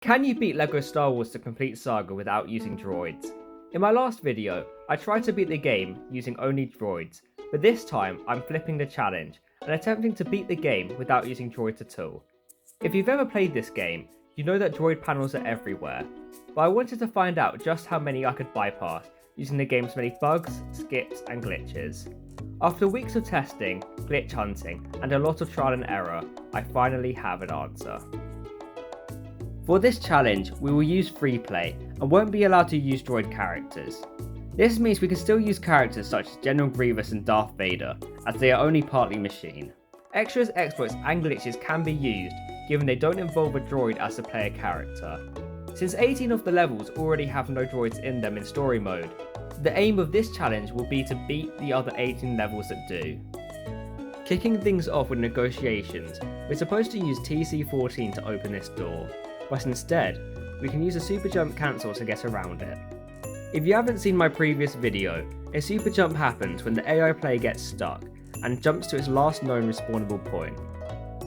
Can you beat LEGO Star Wars The Complete Saga without using droids? In my last video, I tried to beat the game using only droids, but this time I'm flipping the challenge and attempting to beat the game without using droids at all. If you've ever played this game, you know that droid panels are everywhere, but I wanted to find out just how many I could bypass using the game's many bugs, skips and glitches. After weeks of testing, glitch hunting, and a lot of trial and error, I finally have an answer. For this challenge, we will use free play and won't be allowed to use droid characters. This means we can still use characters such as General Grievous and Darth Vader, as they are only partly machine. Extras, exploits and glitches can be used, given they don't involve a droid as the player character. Since 18 of the levels already have no droids in them in story mode, the aim of this challenge will be to beat the other 18 levels that do. Kicking things off with negotiations, we're supposed to use TC-14 to open this door, but instead, we can use a super jump cancel to get around it. If you haven't seen my previous video, a super jump happens when the AI player gets stuck and jumps to its last known respawnable point.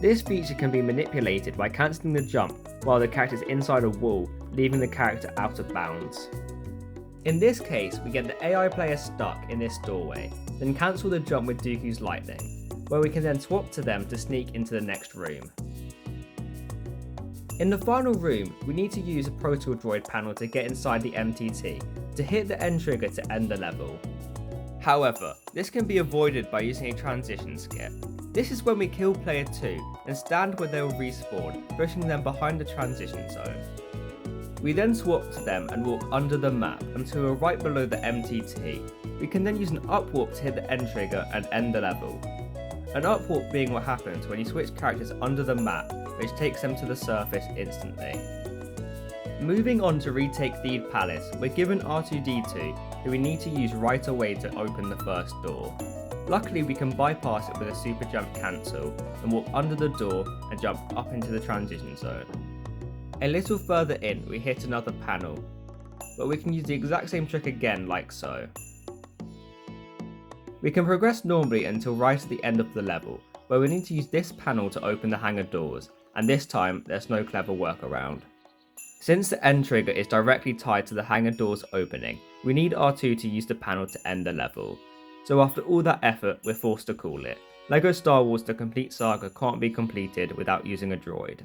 This feature can be manipulated by cancelling the jump while the character is inside a wall, leaving the character out of bounds. In this case, we get the AI player stuck in this doorway, then cancel the jump with Dooku's lightning, where we can then swap to them to sneak into the next room. In the final room, we need to use a Proto Droid panel to get inside the MTT to hit the end trigger to end the level. However, this can be avoided by using a transition skip. This is when we kill player 2 and stand where they will respawn, pushing them behind the transition zone. We then swap to them and walk under the map until we're right below the MTT. We can then use an up warp to hit the end trigger and end the level. An up warp being what happens when you switch characters under the map, which takes them to the surface instantly. Moving on to retake Theed Palace, we're given R2-D2, who we need to use right away to open the first door. Luckily we can bypass it with a super jump cancel and walk under the door and jump up into the transition zone. A little further in we hit another panel, but we can use the exact same trick again like so. We can progress normally until right at the end of the level, where we need to use this panel to open the hangar doors, and this time there's no clever workaround. Since the end trigger is directly tied to the hangar doors opening, we need R2 to use the panel to end the level. So after all that effort, we're forced to call it. LEGO Star Wars The Complete Saga can't be completed without using a droid.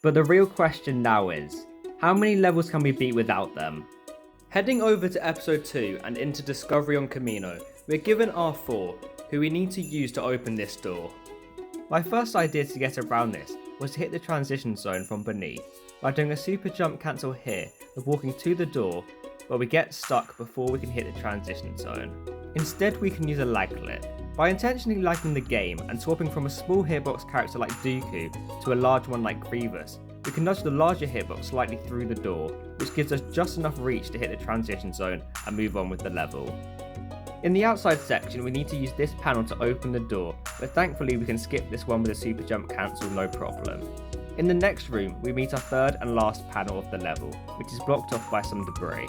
But the real question now is, how many levels can we beat without them? Heading over to episode 2 and into Discovery on Kamino, we're given R4, who we need to use to open this door. My first idea to get around this was to hit the transition zone from beneath, by doing a super jump cancel here of walking to the door, but we get stuck before we can hit the transition zone. Instead we can use a lag clip. By intentionally lagging the game and swapping from a small hitbox character like Dooku to a large one like Grievous, we can nudge the larger hitbox slightly through the door, which gives us just enough reach to hit the transition zone and move on with the level. In the outside section we need to use this panel to open the door, but thankfully we can skip this one with a super jump cancel no problem. In the next room we meet our third and last panel of the level, which is blocked off by some debris.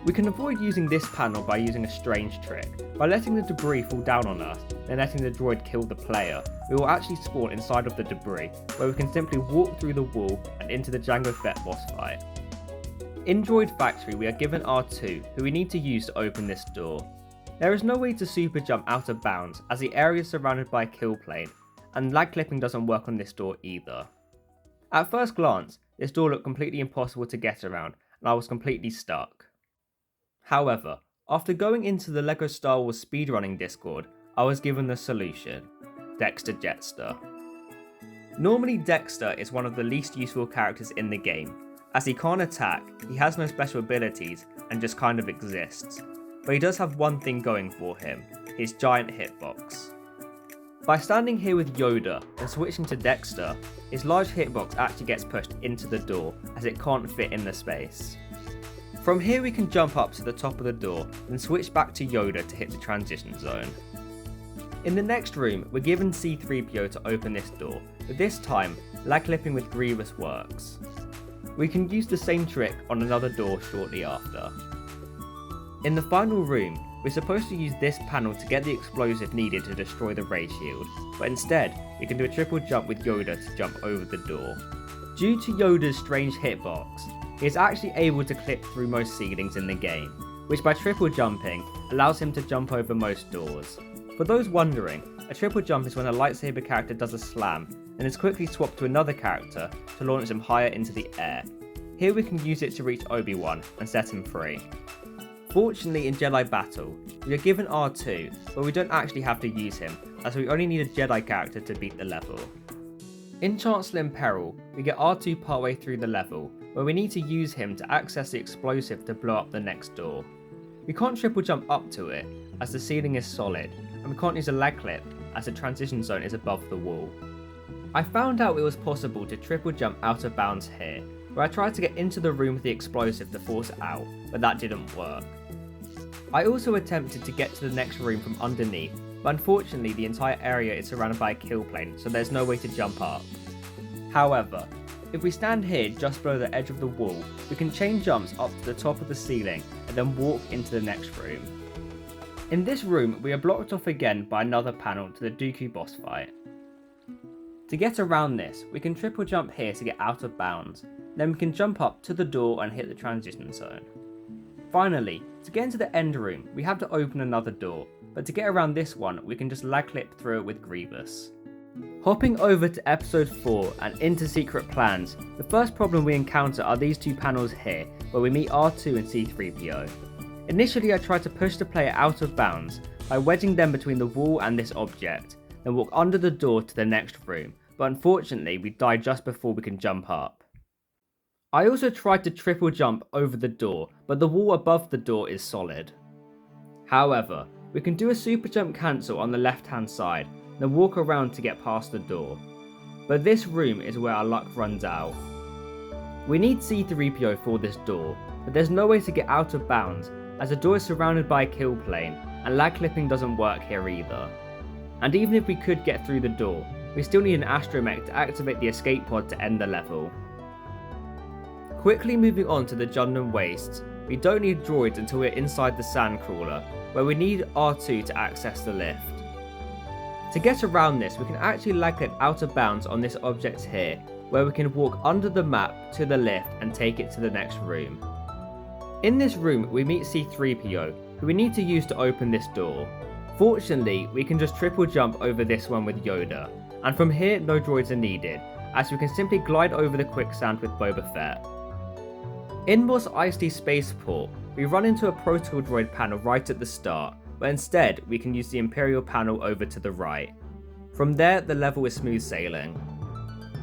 We can avoid using this panel by using a strange trick. By letting the debris fall down on us, then letting the droid kill the player, we will actually spawn inside of the debris, where we can simply walk through the wall and into the Jango Fett boss fight. In Droid Factory we are given R2, who we need to use to open this door. There is no way to super jump out of bounds, as the area is surrounded by a kill plane, and lag clipping doesn't work on this door either. At first glance, this door looked completely impossible to get around, and I was completely stuck. However, after going into the LEGO Star Wars speedrunning Discord, I was given the solution: Dexter Jetster. Normally Dexter is one of the least useful characters in the game, as he can't attack, he has no special abilities, and just kind of exists. But he does have one thing going for him, his giant hitbox. By standing here with Yoda and switching to Dexter, his large hitbox actually gets pushed into the door as it can't fit in the space. From here we can jump up to the top of the door and switch back to Yoda to hit the transition zone. In the next room we're given C-3PO to open this door, but this time lag clipping with Grievous works. We can use the same trick on another door shortly after. In the final room, we're supposed to use this panel to get the explosive needed to destroy the ray shield, but instead we can do a triple jump with Yoda to jump over the door. Due to Yoda's strange hitbox, he is actually able to clip through most ceilings in the game, which by triple jumping allows him to jump over most doors. For those wondering, a triple jump is when a lightsaber character does a slam and is quickly swapped to another character to launch them higher into the air. Here we can use it to reach Obi-Wan and set him free. Fortunately in Jedi Battle, we are given R2, but we don't actually have to use him, as we only need a Jedi character to beat the level. In Chancellor In Peril, we get R2 partway through the level, where we need to use him to access the explosive to blow up the next door. We can't triple jump up to it, as the ceiling is solid, and we can't use a lag clip, as the transition zone is above the wall. I found out it was possible to triple jump out of bounds here, where I tried to get into the room with the explosive to force it out, but that didn't work. I also attempted to get to the next room from underneath, but unfortunately the entire area is surrounded by a kill plane, so there's no way to jump up. However, if we stand here just below the edge of the wall, we can chain jumps up to the top of the ceiling and then walk into the next room. In this room, we are blocked off again by another panel to the Dooku boss fight. To get around this, we can triple jump here to get out of bounds, then we can jump up to the door and hit the transition zone. Finally, to get into the end room, we have to open another door, but to get around this one, we can just lag clip through it with Grievous. Hopping over to episode 4 and into Secret Plans, the first problem we encounter are these two panels here, where we meet R2 and C-3PO. Initially I tried to push the player out of bounds by wedging them between the wall and this object, then walk under the door to the next room, but unfortunately we die just before we can jump up. I also tried to triple jump over the door, but the wall above the door is solid. However, we can do a super jump cancel on the left hand side, then walk around to get past the door. But this room is where our luck runs out. We need C-3PO for this door, but there's no way to get out of bounds as the door is surrounded by a kill plane and lag clipping doesn't work here either. And even if we could get through the door, we still need an astromech to activate the escape pod to end the level. Quickly moving on to the Jundland Wastes, we don't need droids until we're inside the sandcrawler, where we need R2 to access the lift. To get around this, we can actually lag clip out of bounds on this object here, where we can walk under the map to the lift and take it to the next room. In this room, we meet C-3PO, who we need to use to open this door. Fortunately, we can just triple jump over this one with Yoda, and from here no droids are needed, as we can simply glide over the quicksand with Boba Fett. In Mos Eisley Spaceport, we run into a protocol droid panel right at the start, but instead we can use the Imperial panel over to the right. From there, the level is smooth sailing.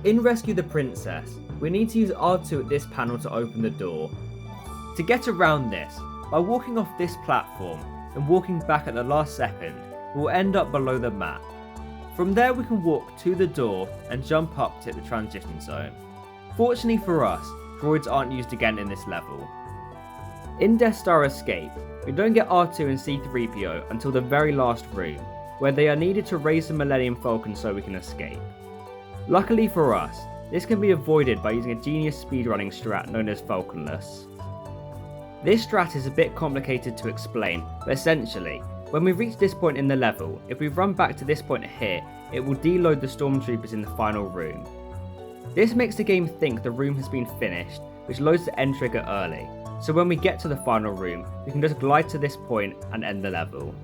In Rescue the Princess, we need to use R2 at this panel to open the door. To get around this, by walking off this platform and walking back at the last second, we'll end up below the map. From there we can walk to the door and jump up to hit the transition zone. Fortunately for us, droids aren't used again in this level. In Death Star Escape, we don't get R2 and C-3PO until the very last room, where they are needed to raise the Millennium Falcon so we can escape. Luckily for us, this can be avoided by using a genius speedrunning strat known as Falconless. This strat is a bit complicated to explain, but essentially, when we reach this point in the level, if we run back to this point here, it will deload the stormtroopers in the final room. This makes the game think the room has been finished, which loads the end trigger early, so when we get to the final room, we can just glide to this point and end the level.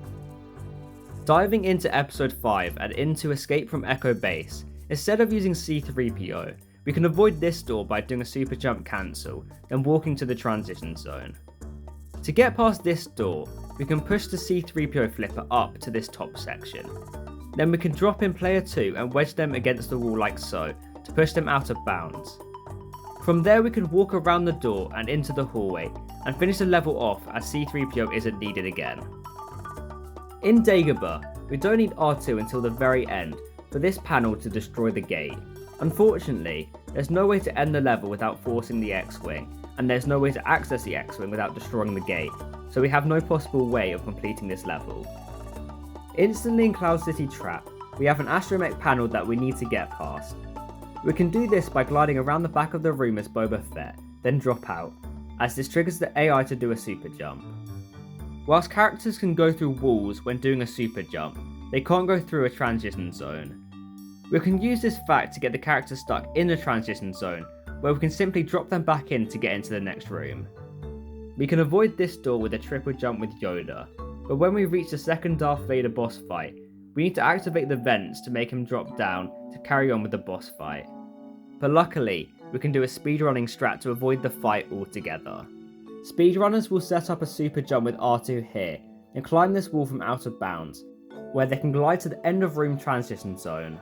Diving into episode 5 and into Escape from Echo Base, instead of using C-3PO, we can avoid this door by doing a super jump cancel, then walking to the transition zone. To get past this door, we can push the C-3PO flipper up to this top section. Then we can drop in player 2 and wedge them against the wall like so, to push them out of bounds. From there we can walk around the door and into the hallway, and finish the level off as C-3PO isn't needed again. In Dagobah, we don't need R2 until the very end for this panel to destroy the gate. Unfortunately, there's no way to end the level without forcing the X-Wing, and there's no way to access the X-Wing without destroying the gate, so we have no possible way of completing this level. Instantly in Cloud City Trap, we have an astromech panel that we need to get past. We can do this by gliding around the back of the room as Boba Fett, then drop out, as this triggers the AI to do a super jump. Whilst characters can go through walls when doing a super jump, they can't go through a transition zone. We can use this fact to get the character stuck in the transition zone where we can simply drop them back in to get into the next room. We can avoid this door with a triple jump with Yoda, but when we reach the second Darth Vader boss fight, we need to activate the vents to make him drop down to carry on with the boss fight. But luckily, we can do a speedrunning strat to avoid the fight altogether. Speedrunners will set up a super jump with R2 here and climb this wall from out of bounds, where they can glide to the end of room transition zone.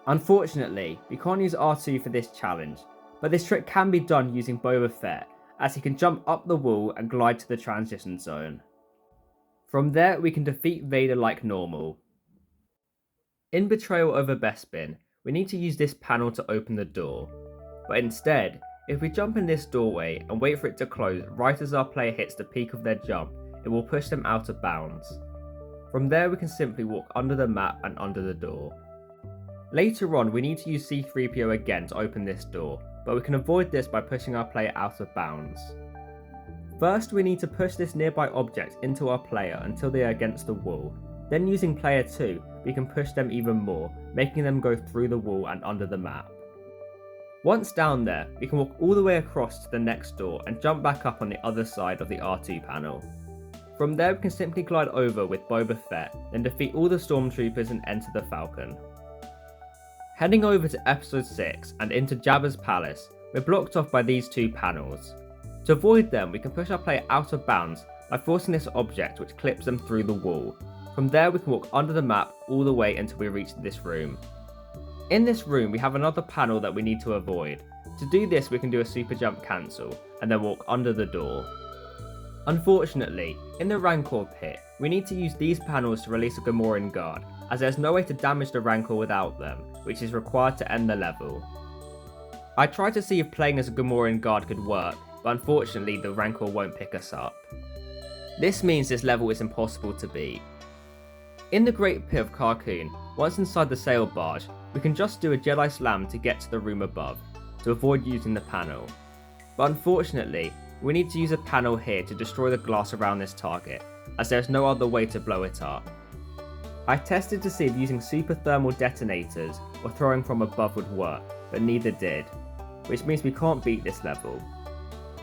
Unfortunately, we can't use R2 for this challenge, but this trick can be done using Boba Fett, as he can jump up the wall and glide to the transition zone. From there, we can defeat Vader like normal. In Betrayal over Bespin, we need to use this panel to open the door, but instead, if we jump in this doorway and wait for it to close right as our player hits the peak of their jump, it will push them out of bounds. From there, we can simply walk under the map and under the door. Later on, we need to use C-3PO again to open this door, but we can avoid this by pushing our player out of bounds. First, we need to push this nearby object into our player until they are against the wall. Then using player 2, we can push them even more, making them go through the wall and under the map. Once down there, we can walk all the way across to the next door and jump back up on the other side of the R2 panel. From there, we can simply glide over with Boba Fett, then defeat all the stormtroopers and enter the Falcon. Heading over to episode 6 and into Jabba's palace, we're blocked off by these two panels. To avoid them, we can push our player out of bounds by forcing this object which clips them through the wall. From there, we can walk under the map all the way until we reach this room. In this room, we have another panel that we need to avoid. To do this, we can do a super jump cancel, and then walk under the door. Unfortunately, in the Rancor pit, we need to use these panels to release a Gamorrean guard, as there's no way to damage the Rancor without them, which is required to end the level. I tried to see if playing as a Gamorrean guard could work, but unfortunately the Rancor won't pick us up. This means this level is impossible to beat. In the Great Pit of Carkoon, once inside the sail barge, we can just do a Jedi Slam to get to the room above, to avoid using the panel. But unfortunately, we need to use a panel here to destroy the glass around this target, as there's no other way to blow it up. I tested to see if using super thermal detonators or throwing from above would work, but neither did, which means we can't beat this level.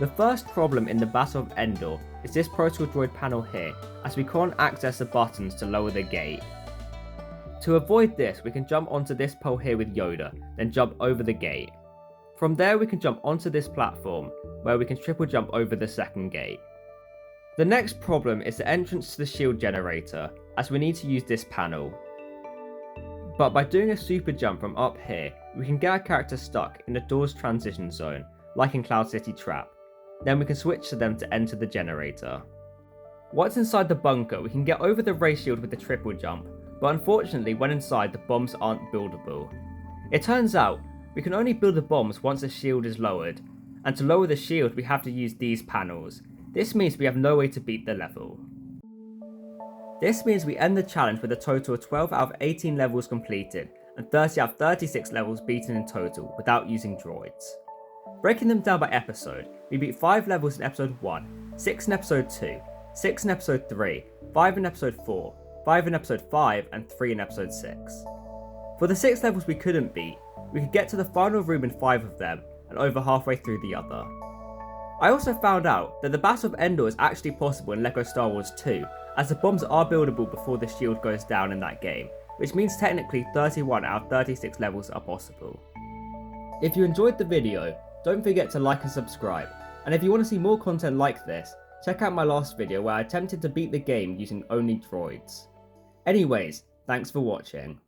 The first problem in the Battle of Endor is this protocol droid panel here, as we can't access the buttons to lower the gate. To avoid this, we can jump onto this pole here with Yoda, then jump over the gate. From there we can jump onto this platform, where we can triple jump over the second gate. The next problem is the entrance to the shield generator, as we need to use this panel. But by doing a super jump from up here, we can get our character stuck in the door's transition zone, like in Cloud City Trap. Then we can switch to them to enter the generator. Once inside the bunker, we can get over the ray shield with the triple jump, but unfortunately when inside the bombs aren't buildable. It turns out, we can only build the bombs once the shield is lowered, and to lower the shield we have to use these panels. This means we have no way to beat the level. This means we end the challenge with a total of 12 out of 18 levels completed, and 30 out of 36 levels beaten in total without using droids. Breaking them down by episode, we beat 5 levels in episode 1, 6 in episode 2, 6 in episode 3, 5 in episode 4, 5 in episode 5, and 3 in episode 6. For the 6 levels we couldn't beat, we could get to the final room in 5 of them, and over halfway through the other. I also found out that the Battle of Endor is actually possible in LEGO Star Wars 2, as the bombs are buildable before the shield goes down in that game, which means technically 31 out of 36 levels are possible. If you enjoyed the video, don't forget to like and subscribe, and if you want to see more content like this, check out my last video where I attempted to beat the game using only droids. Anyways, thanks for watching.